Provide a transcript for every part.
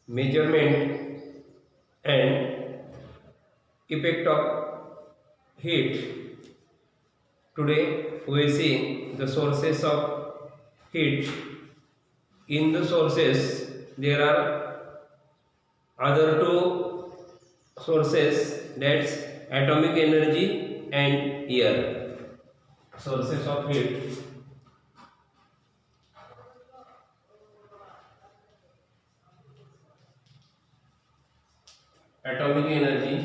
measurement and effect of heat. Today we see the sources of heat. In the sources there are other two sources, that's atomic energy and air. Sources of heat: atomic energy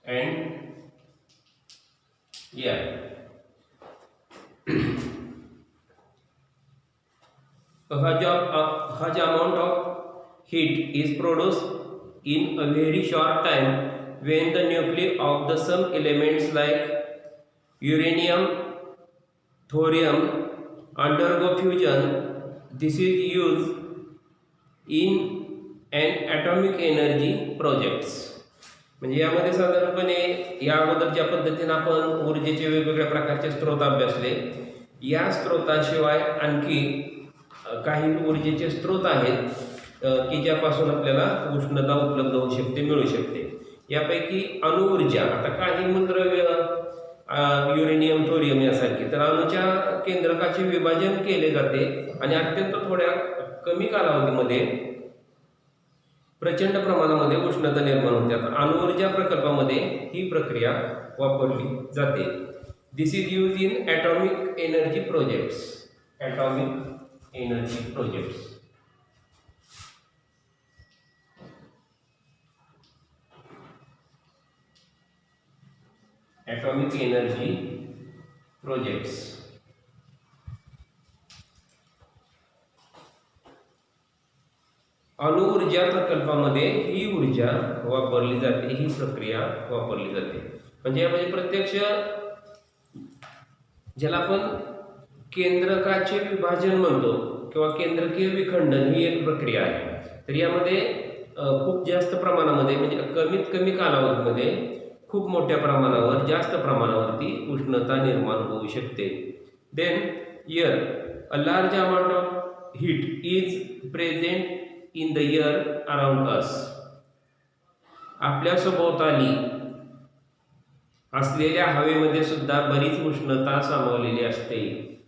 and air. A huge amount of heat is produced in a very short time when the nuclei of the some elements like uranium, thorium undergo fusion. This is used in an atomic energy projects. म्हणजे यामध्ये साधारणपणे या अगोदर ज्या पद्धतीने आपण ऊर्जेचे वेगवेगळ्या प्रकारचे स्रोत अभ्यासले, या स्रोताशिवाय आणखी काही ऊर्जेचे स्रोत आहेत की ज्यापासून आपल्याला उष्णता उपलब्ध होऊ शकते, मिळू शकते. यापैकी अणुऊर्जा, आता काही मूलद्रव्य युरेनियम, थोरियम यासारखे, तर अणूच्या केंद्रकाचे विभाजन केले जाते आणि अत्यंत थोड्या कमी कालावधीमध्ये प्रचंड प्रमाणामध्ये उष्णता निर्माण होते. अणुऊर्जा प्रकल्पामध्ये ही प्रक्रिया वापरली जाते. This is use in atomic energy projects. Atomic energy projects. Atomic energy projects. अणुऊर्जा प्रकल्पामध्ये ही ऊर्जा वापरली जाते, ही प्रक्रिया वापरली जाते. म्हणजे यामध्ये प्रत्यक्ष ज्याला आपण केंद्रकाचे विभाजन म्हणतो किंवा केंद्रकीय विखंडन, ही एक प्रक्रिया आहे. तर यामध्ये खूप जास्त प्रमाणामध्ये, म्हणजे कमीत कमी कालावधीमध्ये खूप मोठ्या प्रमाणावर, जास्त प्रमाणावरती उष्णता निर्माण होऊ शकते. Then air, a large amount of heat is present in the air around us. आपल्या सभोवताली असलेल्या हवेमध्ये सुद्धा बरीच उष्णता सामावलेली असते.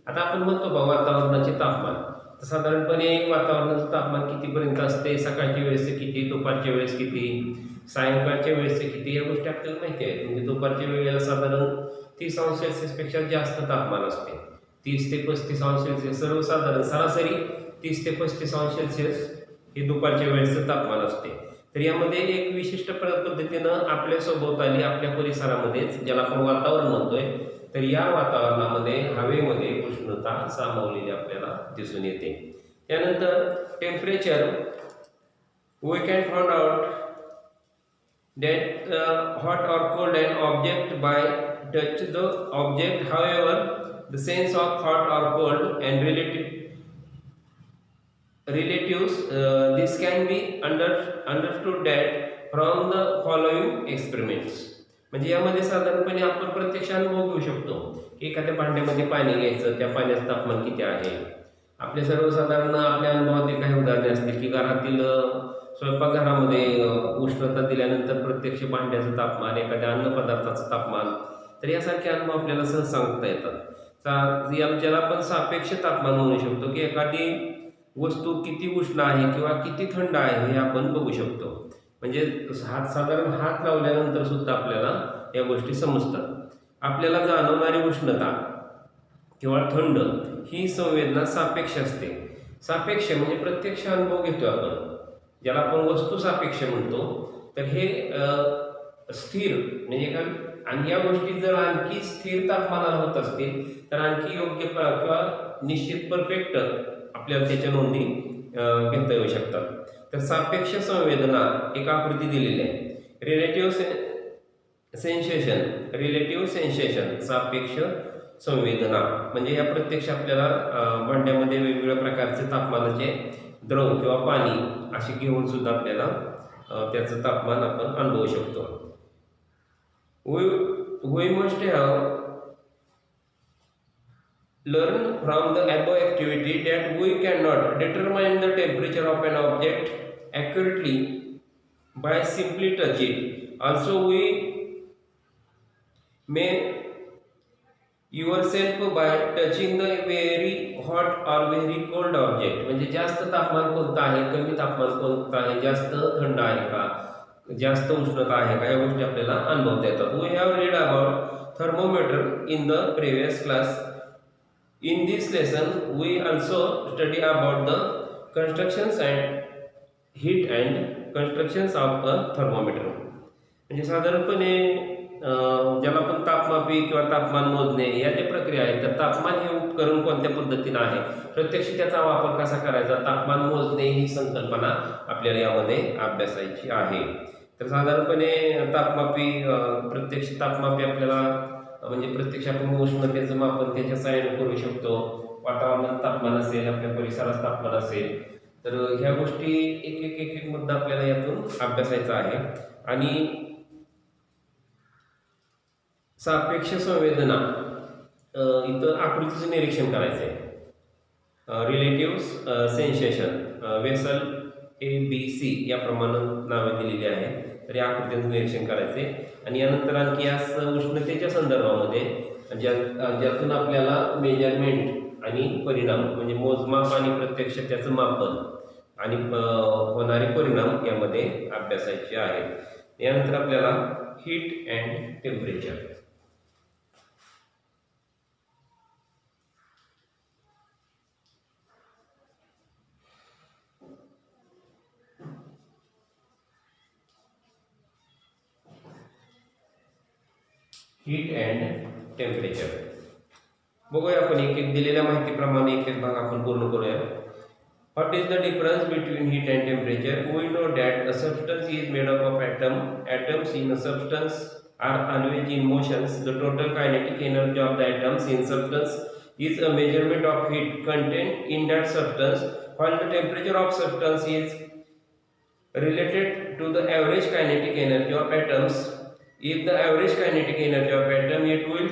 आता आपण म्हणतो बा वातावरणाचे तापमान, तर साधारणपणे वातावरणाचं तापमान कितीपर्यंत असते, सकाळच्या वेळेस किती, दुपारच्या वेळेस किती, सायंकाळच्या वेळेस किती, या गोष्टी आपल्याला माहिती आहेत. म्हणजे दुपारच्या वेळेला साधारण 30 अंश सेल्सिअसपेक्षा जास्त तापमान असते. 30 ते 35 अंश सेल्सिअस, सर्वसाधारण सरासरी 30 ते 35 अंश सेल्सिअस हे दुपारच्या वेळेचं तापमान असते. तर यामध्ये एक विशिष्ट पद्धतीनं आपल्या सभोवताली, आपल्या परिसरामध्येच, ज्याला आपण वातावरण म्हणतोय, तर या वातावरणामध्ये, हवेमध्ये उष्णता सामावलेली आपल्याला दिसून येते. त्यानंतर temperature, we can found out that hot or cold and object by touch the object. However the sense of hot or cold and relatives, this can be understood that from the following experiments. म्हणजे यामध्ये साधारणपणे आपण प्रत्यक्ष अनुभव घेऊ शकतो की एखाद्या भांड्यामध्ये पाणी घ्यायचं, त्या पाण्याचं तापमान किती आहे. आपल्या सर्वसाधारण आपल्या अनुभवातील काही उदाहरणे असतील की घरातील स्वयंपाकघरामध्ये उष्णता दिल्यानंतर प्रत्यक्ष भांड्याचं तापमान, एखाद्या अन्नपदार्थाचं तापमान, तर यासारखे अनुभव आपल्याला सहज सांगता येतात. ज्याला आपण सापेक्ष तापमान म्हणू शकतो की एखादी वस्तू किती उष्ण आहे किंवा किती थंड आहे हे आपण बघू शकतो. म्हणजे साधारण हात लावल्यानंतर सुद्धा आपल्याला या गोष्टी समजतात. आपल्याला जाणवणारी उष्णता किंवा थंड ही संवेदना सापेक्ष असते. सापेक्ष म्हणजे प्रत्यक्ष अनुभव घेतो आपण, ज्याला आपण वस्तू सापेक्ष म्हणतो. तर हे स्थिर म्हणजे आणि या गोष्टी जर आणखी स्थिर तापमानावर होत असतील तर आणखी योग्य किंवा निश्चित परफेक्ट आपल्याला त्याच्या नोंदी घेता येऊ शकतात. तर सापेक्ष संवेदना एक आकृती दिलेली आहे. रिलेटिव्ह सेन्सेशन, सापेक्ष संवेदना म्हणजे या प्रत्यक्ष आपल्याला भांड्यामध्ये वेगवेगळ्या प्रकारचे तापमानाचे द्रव किंवा पाणी असे घेऊन सुद्धा आपल्याला त्याचं तापमान आपण अनुभवू शकतो. We must have learn from the above activity that we cannot determine the temperature of an object accurately by simply touch it. Also, we may yourself by touching the very hot or very cold object. म्हणजे जास्त तापमान कोणतं आहे, कमी तापमान कोणतं आहे, जास्त थंड आहे का, जास्त उष्णता आहे का, या गोष्टी आपल्याला अनुभवता येतात. We have read about thermometer in the previous class. In this lesson, we also study about the constructions and heat and constructions of a thermometer. म्हणजे साधारणपणे ज्याला आपण तापमापी किंवा तापमान मोजणे या ज्या प्रक्रिया आहेत, तर तापमान हे उपकरण कोणत्या पद्धतीनं आहे, प्रत्यक्ष त्याचा वापर कसा करायचा, तापमान मोजणे ही संकल्पना आपल्याला यामध्ये अभ्यासायची आहे. तर साधारणपणे तापमापी प्रत्यक्ष तापमापी आपल्याला म्हणजे प्रत्यक्ष आपण उष्णतेचं मापन त्याच्या सहाय्याने करू शकतो. वातावरणात तापमान असेल, आपल्या परिसरात तापमान असेल, तर ह्या गोष्टी एक मुद्दा आपल्याला यातून अभ्यासायचा आहे. आणि सापेक्ष संवेदना इथं आकृतीचं निरीक्षण करायचं आहे. रिलेटिव्ह सेन्सेशन वेसल ABC याप्रमाणे नावे दिलेली आहे. तर या आकृतीचं निरीक्षण करायचे आणि यानंतर आणखी या उष्णतेच्या संदर्भामध्ये ज्यातून आपल्याला मेजरमेंट आणि परिणाम म्हणजे मोजमाप आणि प्रत्यक्ष त्याचं मापन आणि होणारे परिणाम यामध्ये अभ्यासायचे आहेत. यानंतर आपल्याला heat and temperature. Heat and temperature बघूया आपण एक दिलेल्या माहितीप्रमाणे एक भाग आपण पूर्ण करूया. What is the difference between heat and temperature? We know that a substance is made up of atom. Atoms in a substance are always in motions. The total kinetic energy of the atoms in substance is a measurement of heat contained in that substance, while the temperature of substance is related to the average kinetic energy of atoms. If the average kinetic energy of atom it will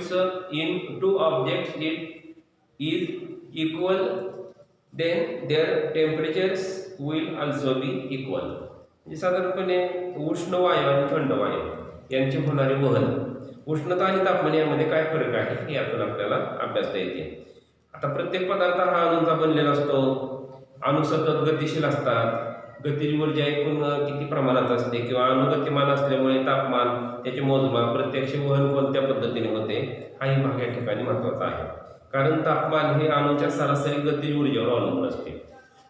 in two objects it is equal, then their temperatures will also be equal. साधारणपणे उष्ण वायू आणि थंड वायू यांचे होणारे वहन, उष्णता आणि तापमान यामध्ये काय फरक आहे हे यातून आपल्याला अभ्यासता येते. आता प्रत्येक पदार्थ हा अणूंचा बनलेला असतो. अणू सतत गतिशील असतात. गतिज ऊर्जा एकूण किती प्रमाणात असते किंवा अणू गतिमान असल्यामुळे तापमान त्याचे मोजमाप प्रत्यक्ष वहन कोणत्या पद्धतीने होते हाही भाग या ठिकाणी महत्त्वाचा आहे. कारण तापमान हे अणूच्या सरासरी गतिज ऊर्जेवर अवलंबून असते.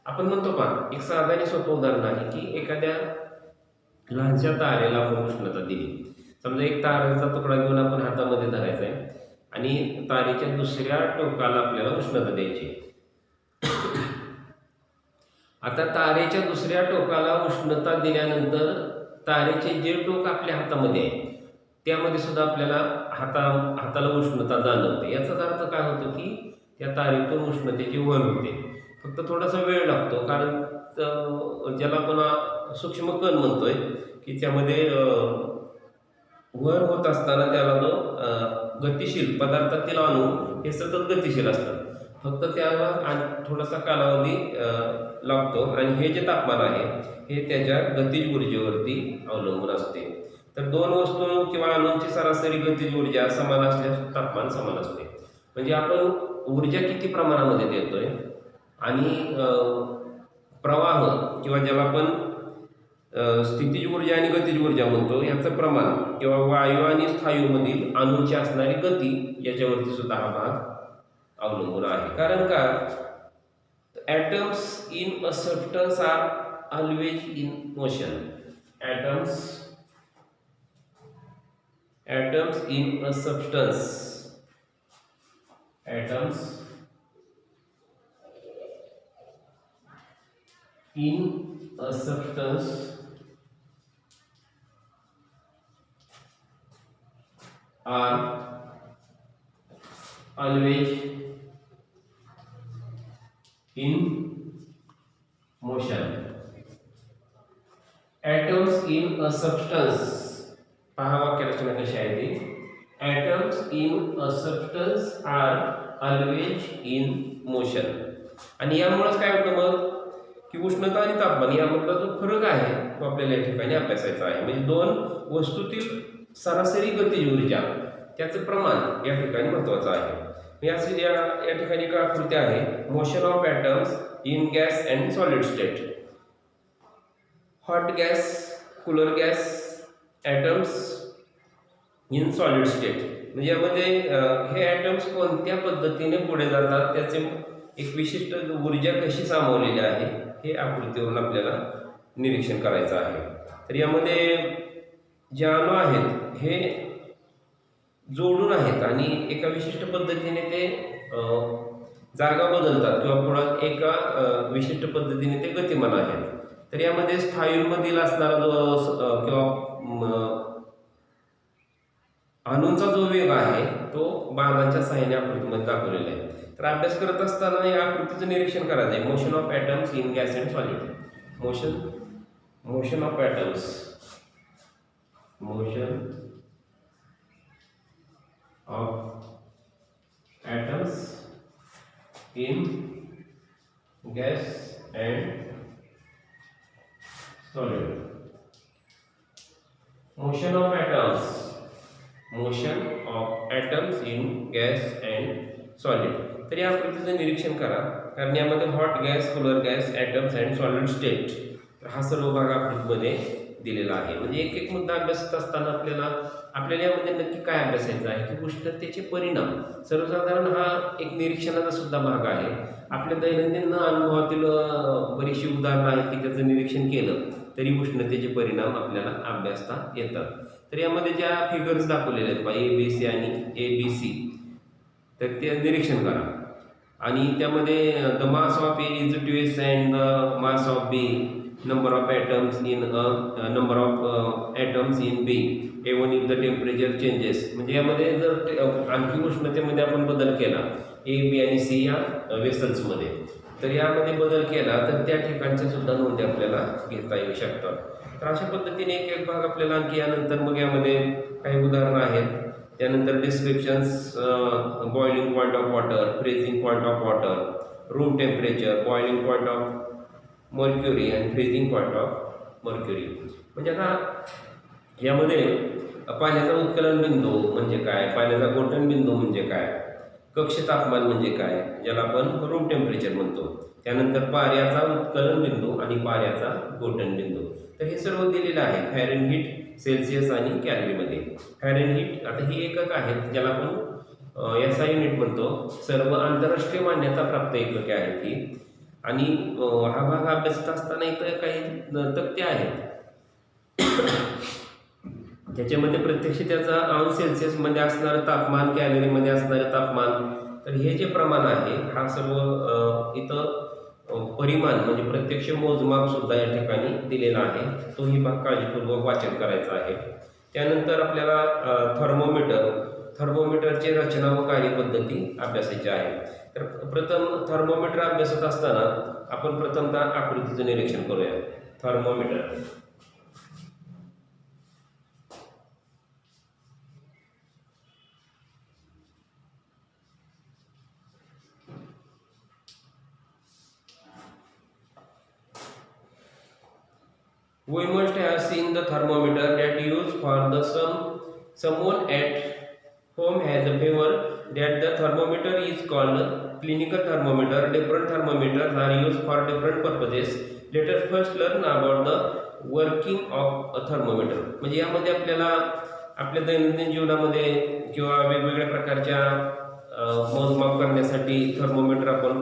आपण म्हणतो पहा, एक साधं आणि सोपं उदाहरण आहे की एखाद्या लहानशा तारेला आपण उष्णता दिली. समजा एक तारेचा तुकडा घेऊन आपण हातामध्ये धरायचा आहे आणि तारेच्या दुसऱ्या टोकाला आपल्याला उष्णता द्यायची. आता तारेच्या दुसऱ्या टोकाला उष्णता दिल्यानंतर तारेचे जे टोक आपल्या हातामध्ये आहे त्यामध्ये सुद्धा आपल्याला हाताला उष्णता जाणवते. याचाच अर्थ काय होतो की त्या तारेतून उष्णतेची वहन होते. फक्त थोडासा वेळ लागतो, कारण ज्याला आपण सूक्ष्म कण म्हणतोय की त्यामध्ये वहन होत असताना त्याला जो गतिशील पदार्थातील अणू हे सतत गतिशील असतात. फक्त त्याला थोडासा कालावधी लागतो आणि हे जे तापमान आहे हे त्याच्या गतिज ऊर्जेवरती अवलंबून असते. तर दोन वस्तू किंवा अणूंची सरासरी गतिज ऊर्जा समान असल्यास तापमान समान असते. म्हणजे आपण ऊर्जा किती प्रमाणामध्ये देतोय आणि प्रवाह किंवा ज्याला आपण स्थितीज ऊर्जा आणि गतिज ऊर्जा म्हणतो याचं प्रमाण किंवा वायू आणि स्थायूमधील अणूंची असणारी गती याच्यावरती सुद्धा हा भाग अवलंबून आहे. कारण का atoms in a substance are always in motion. Atoms in a substance, atoms in a substance are always in motion. Atoms in a substance, पहा वाक्यरचना कशी आहे ती. atoms in a substance are always in motion. आणि यामुळेच काय होतं मग की उष्णता आणि तापमान यामधला जो फरक आहे तो आपल्याला या ठिकाणी अभ्यासायचा आहे. म्हणजे दोन वस्तूतील सरासरी गतिज ऊर्जा त्याचं प्रमाण या ठिकाणी महत्त्वाचं आहे. या ठिकाणी एक आकृती आहे, motion of atoms in gas and solid state. Hot gas, cooler gas, atoms in solid state. म्हणजे यामध्ये हे ॲटम्स कोणत्या पद्धतीने पुढे जातात, त्याचे एक विशिष्ट ऊर्जा कशी सामावलेली आहे हे आकृतीवरून आपल्याला निरीक्षण करायचं आहे. तर यामध्ये जे अणू आहेत हे जोडून आहेत आणि एका विशिष्ट पद्धतीने ते जागा बदलतात किंवा पुढे एका विशिष्ट पद्धतीने ते गतिमान आहेत. तर यामध्ये स्थायूंमधील असणारा जो किंवा अणूंचा जो वेग आहे तो बाणांच्या सहाय्याने आकृतीमध्ये दाखवलेला आहे. तर अभ्यास करत असताना या आकृतीचं निरीक्षण करायचं आहे. Motion of atoms in gas and solid. Motion of atoms, motion of atoms in gas and solid. Motion of atoms, motion of atoms in gas and solid. तर या आकृतीचं निरीक्षण करा, कारण यामध्ये hot gas, cooler gas, atoms and solid state हा सर्व भाग आकृतीमध्ये दिलेला आहे. म्हणजे एक एक मुद्दा अभ्यासत असताना आपल्याला यामध्ये नक्की काय अभ्यासायचं आहे की उष्णतेचे परिणाम. सर्वसाधारण हा एक निरीक्षणाचा सुद्धा भाग आहे. आपल्या दैनंदिन अनुभवातील बरीचशी उदाहरणं आहेत की त्याचं निरीक्षण केलं तरी उष्णतेचे परिणाम आपल्याला अभ्यासता येतात. तर यामध्ये ज्या फिगर्स दाखवलेल्या आहेत ABC आणि ABC, तर ते निरीक्षण करा. आणि त्यामध्ये the mass of A is 2s and the mass of B, number of atoms in number of atoms in B, even if the temperature changes. म्हणजे यामध्ये जर आणखी उष्णतेमध्ये आपण बदल केला A, B आणि C या वेसल्समध्ये, तर यामध्ये बदल केला तर त्या ठिकाणच्या सुद्धा नोंदी आपल्याला घेता येऊ शकतात. तर अशा पद्धतीने एक एक भाग आपल्याला आणखी यानंतर मग यामध्ये काही उदाहरणं आहेत. त्यानंतर descriptions, boiling point of water, freezing point of water, room temperature, boiling point of mercury आणि फ्रीजिंग पॉईंट ऑफ मर्क्युरी. म्हणजे आता यामध्ये पाण्याचा उत्कलन बिंदू म्हणजे काय, पाण्याचा गोठण बिंदू म्हणजे काय, कक्ष तापमान म्हणजे काय ज्याला आपण रूम टेम्परेचर म्हणतो, त्यानंतर पाऱ्याचा उत्कलन बिंदू आणि पाऱ्याचा गोठण बिंदू. तर हे सर्व दिलेलं आहे फॅरेनहीट, सेल्सिअस आणि कॅलरीमध्ये. फॅरेनहीट आता ही एकक आहेत ज्याला आपण SI युनिट म्हणतो. सर्व आंतरराष्ट्रीय मान्यता प्राप्त एकके आहेत ही. आणि हा भाग अभ्यासत असताना इथं काही तक्ते आहेत त्याच्यामध्ये प्रत्यक्ष त्याचा अंश सेल्सिअसमध्ये असणारं तापमान, कॅलरीमध्ये असणारं तापमान, तर हे जे प्रमाण आहे हा सर्व इथं परिमाण म्हणजे प्रत्यक्ष मोजमाप सुद्धा या ठिकाणी दिलेला आहे. तोही भाग काळजीपूर्वक वाचन करायचा आहे. त्यानंतर आपल्याला थर्मोमीटरची रचना व कार्यपद्धती अभ्यासायची आहे. तर प्रथम थर्मोमीटर अभ्यासत असताना आपण प्रथमतः आकृतीचं निरीक्षण करूया. Thermometer. We must have seen the thermometer that used for the someone at home has a favor that the thermometer is called clinical thermometer. Different thermometers are used for different purposes. Let us first learn about the working of a thermometer. म्हणजे यामध्ये आपल्याला आपल्या दैनंदिन जीवनामध्ये किंवा वेगवेगळ्या प्रकारच्या मोजमाप करण्यासाठी थर्मोमीटर आपण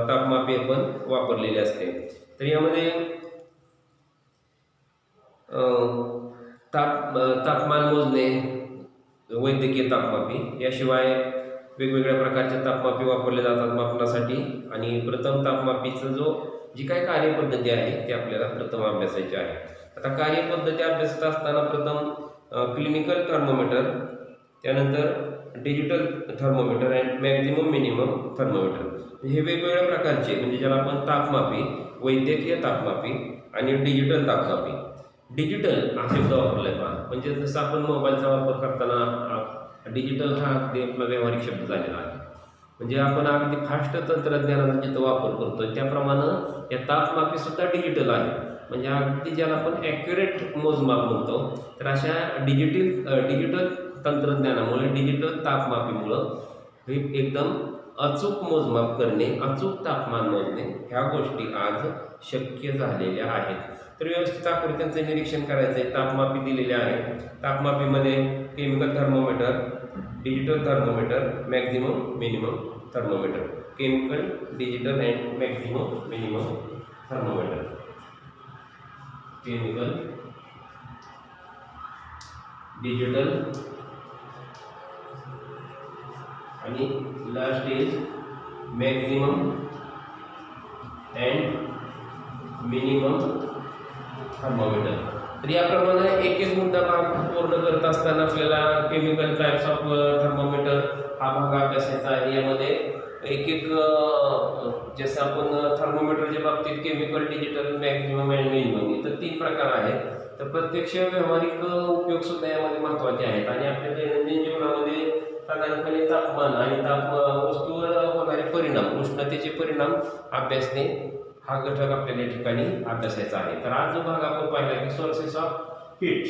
तापमापी पण वापरलेले असते. तर यामध्ये तापमान मोजणे, वैद्यकीय तापमापी, याशिवाय वेगवेगळ्या प्रकारच्या तापमापी वापरले जातात मापनासाठी. आणि प्रथम तापमापीचं जी काही कार्यपद्धती आहे ती आपल्याला प्रथम अभ्यासायची आहे. आता कार्यपद्धती अभ्यासत असताना प्रथम क्लिनिकल थर्मोमीटर, त्यानंतर digital thermometer and maximum minimum thermometer. हे वेगवेगळ्या प्रकारचे म्हणजे ज्याला आपण तापमापी, वैद्यकीय तापमापी आणि डिजिटल तापमापी. डिजिटल हा शब्द वापरलाय पहा. म्हणजे जसं आपण मोबाईलचा वापर करताना डिजिटल हा अगदी आपला व्यावहारिक शब्द झालेला आहे. म्हणजे आपण अगदी फास्ट तंत्रज्ञानाचा जिथं वापर करतोय त्याप्रमाणे या तापमापी सुद्धा डिजिटल आहे. म्हणजे अगदी ज्याला आपण ॲक्युरेट मोजमाप म्हणतो, तर अशा डिजिटल तंत्रज्ञानामुळे, डिजिटल तापमापीमुळं हे एकदम अचूक मोजमाप करणे, अचूक तापमान मोजणे ह्या गोष्टी आज शक्य झालेल्या आहेत. तर व्यवस्थित आकृत्यांचं निरीक्षण करायचं आहे. तापमापी दिलेले आहे. तापमापीमध्ये chemical thermometer, digital thermometer, maximum minimum thermometer. Chemical, digital and maximum minimum thermometer. Chemical, digital आणि last is maximum and minimum thermometer. तर याप्रमाणे एक एक मुद्दा भाग पूर्ण करत असताना आपल्याला केमिकल टाइप्स ऑफ थर्मोमीटर हा भाग अभ्यासायचा आहे. यामध्ये एक एक जसं आपण थर्मोमीटरच्या बाबतीत chemical, digital, maximum and minimum इथं 3 प्रकार आहेत. तर प्रत्यक्ष व्यावहारिक उपयोग सुद्धा यामध्ये महत्त्वाचे आहेत. आणि आपल्या दैनंदिन जीवनामध्ये साधारणपणे तापमान आणि वस्तूवर होणारे परिणाम, उष्णतेचे परिणाम अभ्यासणे हा घटक आपल्याला या ठिकाणी अभ्यासायचा आहे. तर आज जो भाग आपण पाहिला की सोर्सेस ऑफ हीट,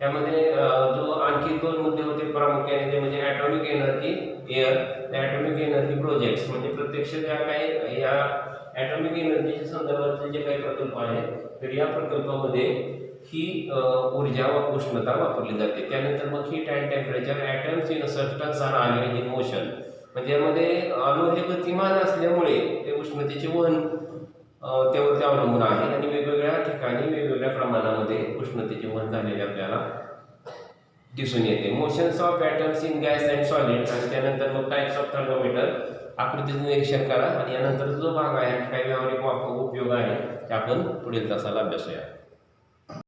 यामध्ये जो आणखी 2 मुद्दे होते प्रामुख्याने, ते म्हणजे atomic energy air, atomic energy projects. म्हणजे प्रत्यक्ष ज्या काही या ॲटॉमिक एनर्जीच्या संदर्भातले जे काही प्रकल्प आहेत, तर या प्रकल्पामध्ये ही ऊर्जा व उष्णता वापरली जाते. त्यानंतर मग heat and temperature, atoms in substance are always in motion. म्हणजे यामध्ये अणु हे गतिमान असल्यामुळे ते उष्णतेचे वहन त्यावरती अवलंबून आहे. आणि वेगवेगळ्या ठिकाणी वेगवेगळ्या प्रमाणामध्ये उष्णतेचे वहन झालेले आपल्याला दिसून येते. Motions of atoms in gas and solid. आणि त्यानंतर मग टाइप्स ऑफ थर्मोमीटर, आकृतीचं निरीक्षण करा. आणि यानंतर जो भाग आहे काही व्यावहारिक उपयोग आहे ते आपण पुढील तासाला अभ्यासूया.